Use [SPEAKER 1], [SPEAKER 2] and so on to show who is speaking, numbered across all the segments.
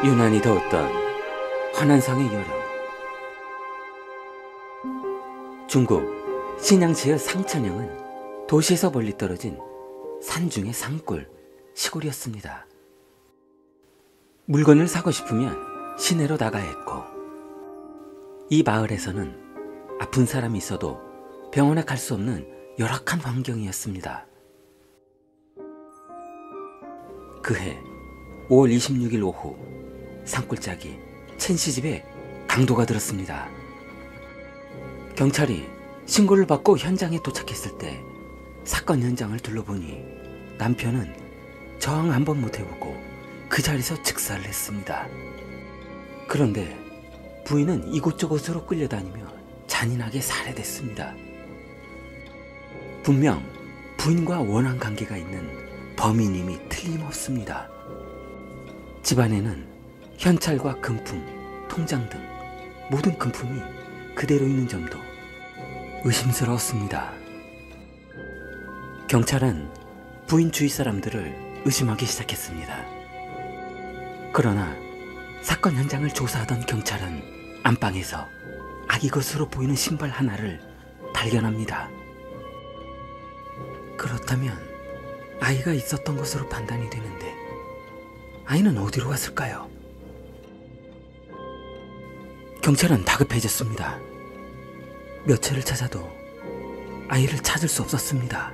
[SPEAKER 1] 유난히 더웠던 화난성의 여름. 중국 신양시의 상천형은 도시에서 멀리 떨어진 산중의 산골 시골이었습니다. 물건을 사고 싶으면 시내로 나가야 했고, 이 마을에서는 아픈 사람이 있어도 병원에 갈 수 없는 열악한 환경이었습니다. 그해 5월 26일 오후, 산골짜기 첸씨 집에 강도가 들었습니다. 경찰이 신고를 받고 현장에 도착했을 때 사건 현장을 둘러보니 남편은 저항 한 번 못 해보고 그 자리에서 즉사를 했습니다. 그런데 부인은 이곳저곳으로 끌려다니며 잔인하게 살해됐습니다. 분명 부인과 원한 관계가 있는 범인임이 틀림없습니다. 집안에는 현찰과 금품, 통장 등 모든 금품이 그대로 있는 점도 의심스러웠습니다. 경찰은 부인 주위 사람들을 의심하기 시작했습니다. 그러나 사건 현장을 조사하던 경찰은 안방에서 아기 것으로 보이는 신발 하나를 발견합니다. 그렇다면 아이가 있었던 것으로 판단이 되는데 아이는 어디로 갔을까요? 경찰은 다급해졌습니다. 며칠을 찾아도 아이를 찾을 수 없었습니다.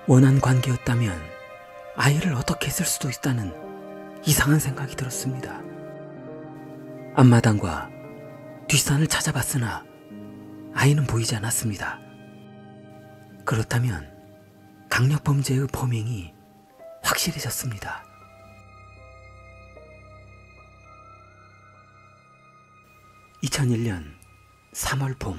[SPEAKER 1] 원한 관계였다면 아이를 어떻게 했을 수도 있다는 이상한 생각이 들었습니다. 앞마당과 뒷산을 찾아봤으나 아이는 보이지 않았습니다. 그렇다면 강력범죄의 범행이 확실해졌습니다. 2001년 3월 봄,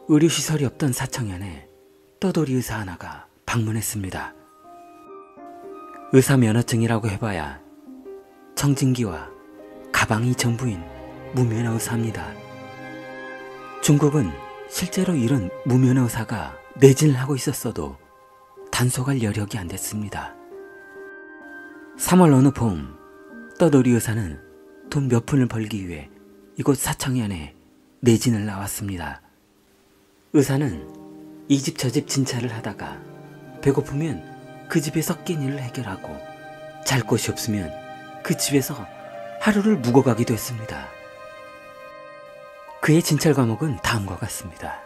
[SPEAKER 1] 의료시설이 없던 사청현에 떠돌이 의사 하나가 방문했습니다. 의사 면허증이라고 해봐야 청진기와 가방이 전부인 무면허 의사입니다. 중국은 실제로 이런 무면허 의사가 내진을 하고 있었어도 단속할 여력이 안 됐습니다. 3월 어느 봄, 떠돌이 의사는 돈 몇 푼을 벌기 위해 이곳 사청현에 내진을 나왔습니다. 의사는 이 집 저 집 진찰을 하다가 배고프면 그 집에서 끼니를 해결하고 잘 곳이 없으면 그 집에서 하루를 묵어가기도 했습니다. 그의 진찰 과목은 다음과 같습니다.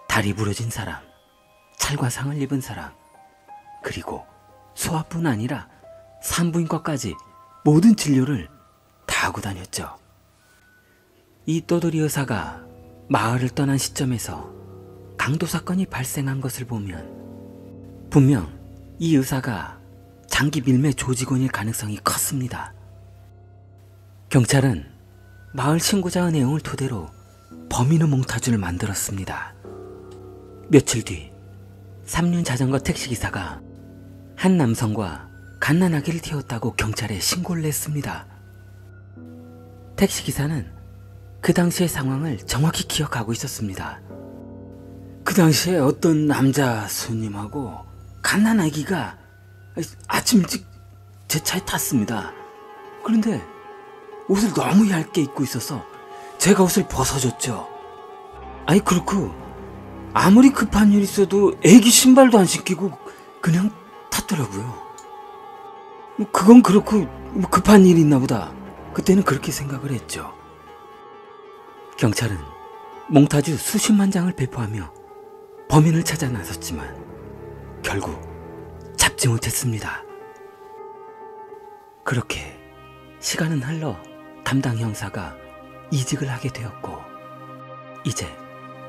[SPEAKER 1] 다리 부러진 사람, 찰과상을 입은 사람, 그리고 소아뿐 아니라 산부인과까지 모든 진료를 다 하고 다녔죠. 이 떠돌이 의사가 마을을 떠난 시점에서 강도 사건이 발생한 것을 보면 분명 이 의사가 장기 밀매 조직원일 가능성이 컸습니다. 경찰은 마을 신고자의 내용을 토대로 범인의 몽타주를 만들었습니다. 며칠 뒤 3륜 자전거 택시기사가 한 남성과 갓난아기를 태웠다고 경찰에 신고를 했습니다. 택시기사는 그 당시의 상황을 정확히 기억하고 있었습니다. 그 당시에 어떤 남자 손님하고 갓난아기가 아침 일찍 제 차에 탔습니다. 그런데 옷을 너무 얇게 입고 있어서 제가 옷을 벗어줬죠. 아니 그렇고 아무리 급한 일 있어도 애기 신발도 안 신기고 그냥 탔더라고요. 그건 그렇고 급한 일이 있나 보다. 그때는 그렇게 생각을 했죠. 경찰은 몽타주 수십만 장을 배포하며 범인을 찾아 나섰지만 결국 잡지 못했습니다. 그렇게 시간은 흘러 담당 형사가 이직을 하게 되었고 이제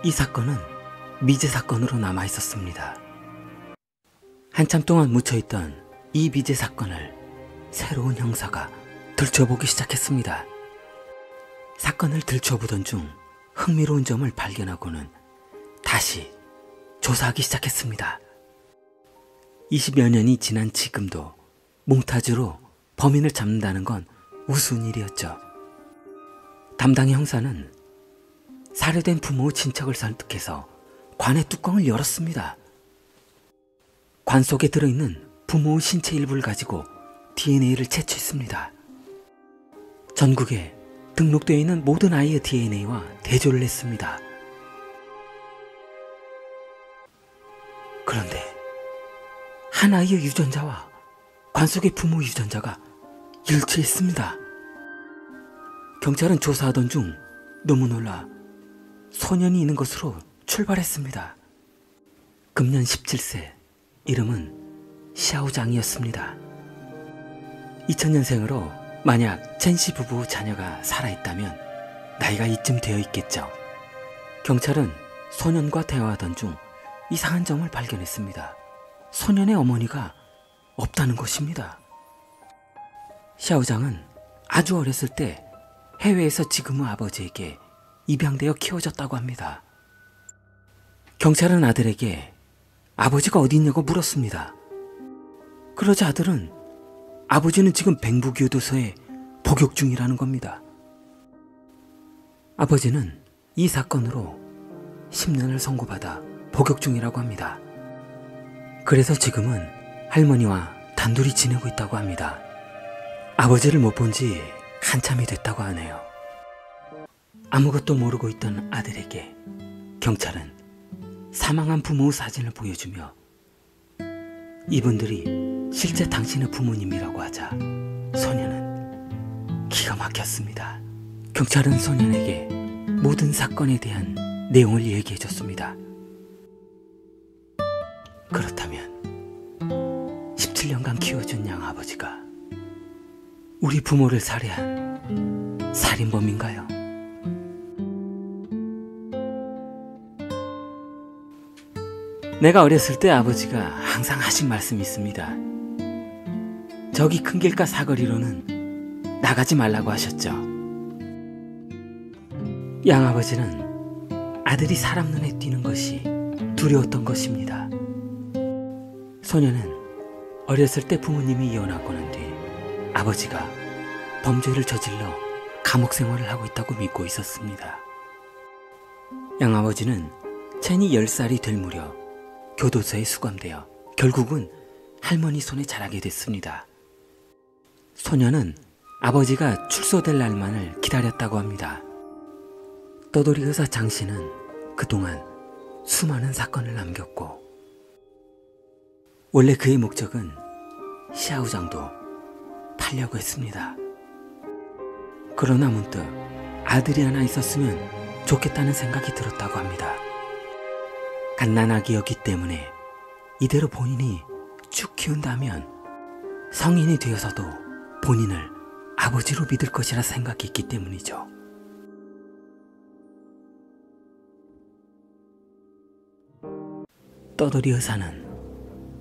[SPEAKER 1] 이 사건은 미제 사건으로 남아 있었습니다. 한참 동안 묻혀있던 이 미제 사건을 새로운 형사가 들춰보기 시작했습니다. 사건을 들춰보던 중 흥미로운 점을 발견하고는 다시 조사하기 시작했습니다. 20여 년이 지난 지금도 몽타주로 범인을 잡는다는 건 우스운 일이었죠. 담당 형사는 살해된 부모 친척을 설득해서 관의 뚜껑을 열었습니다. 관 속에 들어있는 부모의 신체 일부를 가지고 DNA를 채취했습니다. 전국에 등록되어 있는 모든 아이의 DNA와 대조를 했습니다. 그런데 한 아이의 유전자와 관 속의 부모 유전자가 일치했습니다. 경찰은 조사하던 중 너무 놀라 소년이 있는 것으로 출발했습니다. 금년 17세, 이름은 샤오장이었습니다. 2000년생으로 만약 첸씨 부부 자녀가 살아있다면 나이가 이쯤 되어 있겠죠. 경찰은 소년과 대화하던 중 이상한 점을 발견했습니다. 소년의 어머니가 없다는 것입니다. 샤오장은 아주 어렸을 때 해외에서 지금의 아버지에게 입양되어 키워졌다고 합니다. 경찰은 아들에게 아버지가 어디 있냐고 물었습니다. 그러자 아들은 아버지는 지금 백무교도소에 복역 중이라는 겁니다. 아버지는 이 사건으로 10년을 선고받아 복역 중이라고 합니다. 그래서 지금은 할머니와 단둘이 지내고 있다고 합니다. 아버지를 못 본 지 한참이 됐다고 하네요. 아무것도 모르고 있던 아들에게 경찰은 사망한 부모의 사진을 보여주며 이분들이 실제 당신의 부모님이라고 하자 소년은 기가 막혔습니다. 경찰은 소년에게 모든 사건에 대한 내용을 얘기해줬습니다. 그렇다면 17년간 키워준 양아버지가 우리 부모를 살해한 살인범인가요? 내가 어렸을 때 아버지가 항상 하신 말씀이 있습니다. 저기 큰 길가 사거리로는 나가지 말라고 하셨죠. 양아버지는 아들이 사람 눈에 띄는 것이 두려웠던 것입니다. 소년은 어렸을 때 부모님이 이혼하고 난 뒤 아버지가 범죄를 저질러 감옥 생활을 하고 있다고 믿고 있었습니다. 양아버지는 첸이 10살이 될 무렵 교도소에 수감되어 결국은 할머니 손에 자라게 됐습니다. 소년은 아버지가 출소될 날만을 기다렸다고 합니다. 떠돌이 의사 장 씨는 그동안 수많은 사건을 남겼고 원래 그의 목적은 샤오장도 팔려고 했습니다. 그러나 문득 아들이 하나 있었으면 좋겠다는 생각이 들었다고 합니다. 갓난아기였기 때문에 이대로 본인이 쭉 키운다면 성인이 되어서도 본인을 아버지로 믿을 것이라 생각했기 때문이죠. 떠돌이 의사는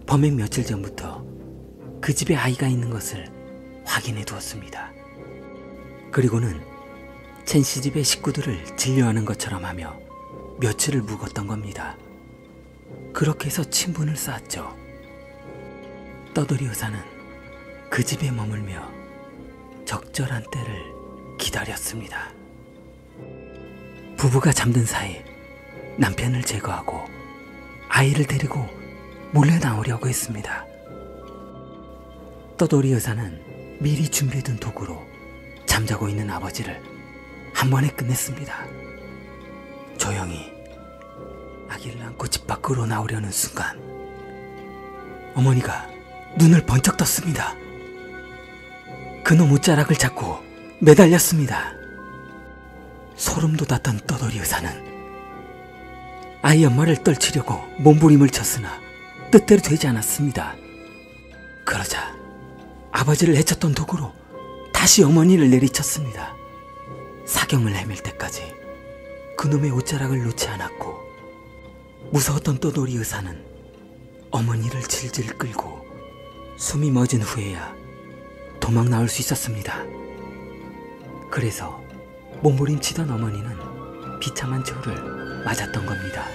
[SPEAKER 1] 범행 며칠 전부터 그 집에 아이가 있는 것을 확인해 두었습니다. 그리고는 첸씨 집의 식구들을 진료하는 것처럼 하며 며칠을 묵었던 겁니다. 그렇게 해서 친분을 쌓았죠. 떠돌이 의사는 그 집에 머물며 적절한 때를 기다렸습니다. 부부가 잠든 사이 남편을 제거하고 아이를 데리고 몰래 나오려고 했습니다. 떠돌이 의사는 미리 준비해둔 도구로 잠자고 있는 아버지를 한 번에 끝냈습니다. 조용히 아기를 안고 집 밖으로 나오려는 순간 어머니가 눈을 번쩍 떴습니다. 그놈 옷자락을 잡고 매달렸습니다. 소름 돋았던 떠돌이 의사는 아이 엄마를 떨치려고 몸부림을 쳤으나 뜻대로 되지 않았습니다. 그러자 아버지를 해쳤던 도구로 다시 어머니를 내리쳤습니다. 사경을 헤맬 때까지 그놈의 옷자락을 놓지 않았고 무서웠던 떠돌이 의사는 어머니를 질질 끌고 숨이 멎은 후에야 도망 나올 수 있었습니다. 그래서 몸부림치던 어머니는 비참한 저를 맞았던 겁니다.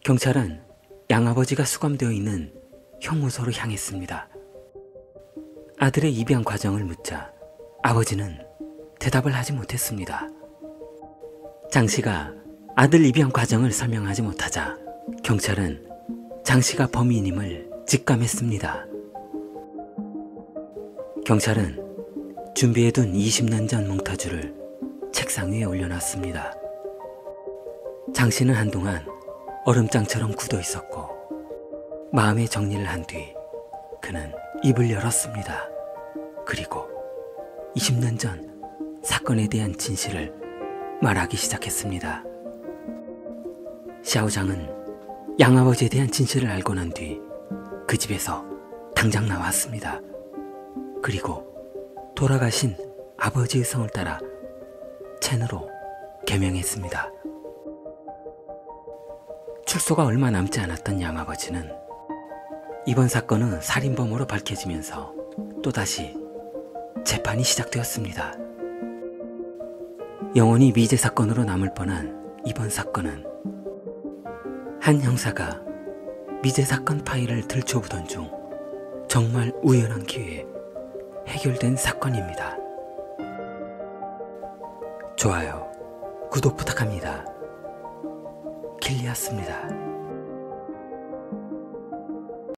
[SPEAKER 1] 경찰은 양아버지가 수감되어 있는 형무소로 향했습니다. 아들의 입양 과정을 묻자 아버지는 대답을 하지 못했습니다. 장 씨가 아들 입양 과정을 설명하지 못하자 경찰은 장 씨가 범인임을 직감했습니다. 경찰은 준비해둔 20년 전 몽타주를 책상 위에 올려놨습니다. 장 씨는 한동안 얼음장처럼 굳어 있었고 마음의 정리를 한 뒤 그는 입을 열었습니다. 그리고 20년 전 사건에 대한 진실을 말하기 시작했습니다. 샤오장은 양아버지에 대한 진실을 알고 난 뒤 그 집에서 당장 나왔습니다. 그리고 돌아가신 아버지의 성을 따라 첸으로 개명했습니다. 출소가 얼마 남지 않았던 양아버지는 이번 사건은 살인범으로 밝혀지면서 또다시 재판이 시작되었습니다. 영원히 미제 사건으로 남을 뻔한 이번 사건은 한 형사가 미제 사건 파일을 들춰보던 중 정말 우연한 기회에 해결된 사건입니다. 좋아요, 구독 부탁합니다. 길리였습니다.